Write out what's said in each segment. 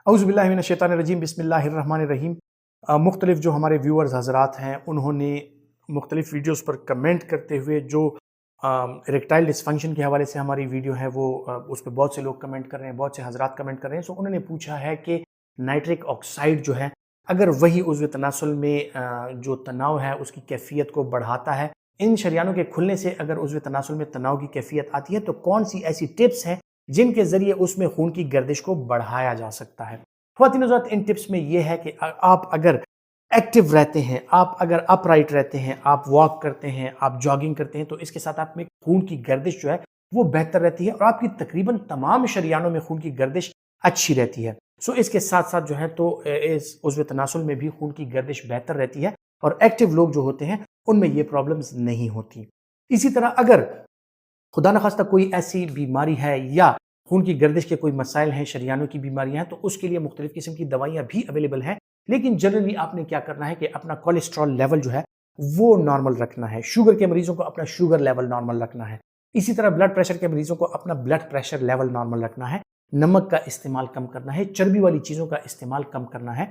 اعوذ باللہ من الشیطان الرجیم، بسم اللہ الرحمن الرحیم۔ مختلف جو ہمارے ویورز حضرات ہیں انہوں نے مختلف ویڈیوز پر کمنٹ کرتے ہوئے جو اریکٹائل ڈسفنکشن کے حوالے سے ہماری ویڈیو ہے وہ اس پہ بہت سے لوگ کمنٹ کر رہے ہیں، بہت سے حضرات کمنٹ کر رہے ہیں۔ سو انہوں نے پوچھا ہے کہ نائٹرک آکسائڈ جو ہے اگر وہی عضو تناسل میں جو تناؤ ہے اس کی کیفیت کو بڑھاتا ہے، ان شریانوں کے کھلنے سے اگر عضو تناسل میں تناؤ کی کیفیت آتی ہے تو کون سی ایسی ٹپس ہیں جن کے ذریعے اس میں خون کی گردش کو بڑھایا جا سکتا ہے۔ خواتین حضرات، ان ٹپس میں یہ ہے کہ آپ اگر ایکٹیو رہتے ہیں، آپ اگر اپ رائٹ رہتے ہیں، آپ واک کرتے ہیں، آپ جاگنگ کرتے ہیں، تو اس کے ساتھ آپ میں خون کی گردش جو ہے وہ بہتر رہتی ہے اور آپ کی تقریباً تمام شریانوں میں خون کی گردش اچھی رہتی ہے۔ سو اس کے ساتھ ساتھ جو ہے تو اس عضو تناسل میں بھی خون کی گردش بہتر رہتی ہے اور ایکٹیو لوگ جو ہوتے ہیں ان میں یہ پرابلمز نہیں ہوتی۔ اسی طرح اگر خدا نخواستہ کوئی ایسی بیماری ہے یا خون کی گردش کے کوئی مسائل ہیں، شریانوں کی بیماریاں ہیں، تو اس کے لیے مختلف قسم کی دوائیاں بھی اویلیبل ہیں، لیکن جنرلی آپ نے کیا کرنا ہے کہ اپنا کولیسٹرول لیول جو ہے وہ نارمل رکھنا ہے۔ شوگر کے مریضوں کو اپنا شوگر لیول نارمل رکھنا ہے۔ اسی طرح بلڈ پریشر کے مریضوں کو اپنا بلڈ پریشر لیول نارمل رکھنا ہے۔ نمک کا استعمال کم کرنا ہے، چربی والی چیزوں کا استعمال کم کرنا ہے۔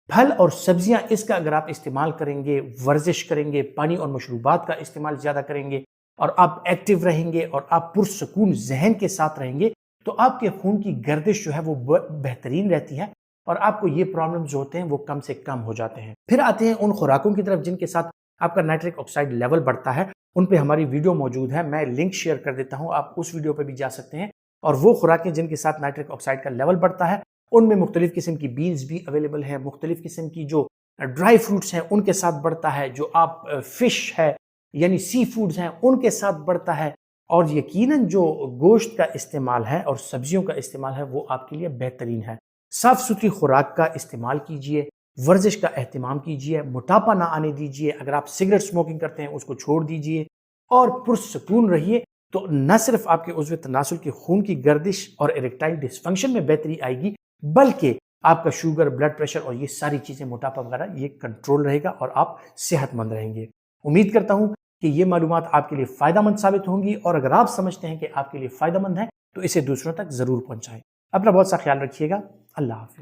پھل اور سبزیاں اس کا اگر آپ استعمال کریں گے، ورزش کریں گے، پانی اور مشروبات کا استعمال زیادہ کریں گے اور آپ ایکٹیو رہیں گے اور آپ پرسکون ذہن کے ساتھ رہیں گے تو آپ کے خون کی گردش جو ہے وہ بہترین رہتی ہے اور آپ کو یہ پرابلم جو ہوتے ہیں وہ کم سے کم ہو جاتے ہیں۔ پھر آتے ہیں ان خوراکوں کی طرف جن کے ساتھ آپ کا نائٹرک آکسائڈ لیول بڑھتا ہے۔ ان پہ ہماری ویڈیو موجود ہے، میں لنک شیئر کر دیتا ہوں، آپ اس ویڈیو پہ بھی جا سکتے ہیں۔ اور وہ خوراکیں جن کے ساتھ نائٹرک آکسائڈ کا لیول بڑھتا ہے ان میں مختلف قسم کی بینز بھی اویلیبل ہیں، مختلف قسم کی جو ڈرائی فروٹس ہیں ان کے ساتھ بڑھتا ہے، جو آپ فش ہے یعنی سی فوڈز ہیں ان کے ساتھ بڑھتا ہے، اور یقیناً جو گوشت کا استعمال ہے اور سبزیوں کا استعمال ہے وہ آپ کے لیے بہترین ہے۔ صاف ستھری خوراک کا استعمال کیجئے، ورزش کا اہتمام کیجئے، موٹاپا نہ آنے دیجئے، اگر آپ سگریٹ سموکنگ کرتے ہیں اس کو چھوڑ دیجئے اور پرسکون رہیے، تو نہ صرف آپ کے عضو تناسل کی خون کی گردش اور اریکٹائل ڈسفنکشن میں بہتری آئے گی، بلکہ آپ کا شوگر، بلڈ پریشر اور یہ ساری چیزیں، موٹاپا وغیرہ، یہ کنٹرول رہے گا اور آپ صحت مند رہیں گے۔ امید کرتا ہوں کہ یہ معلومات آپ کے لیے فائدہ مند ثابت ہوں گی، اور اگر آپ سمجھتے ہیں کہ آپ کے لیے فائدہ مند ہے تو اسے دوسروں تک ضرور پہنچائیں۔ اپنا بہت سا خیال رکھیے گا۔ اللہ حافظ۔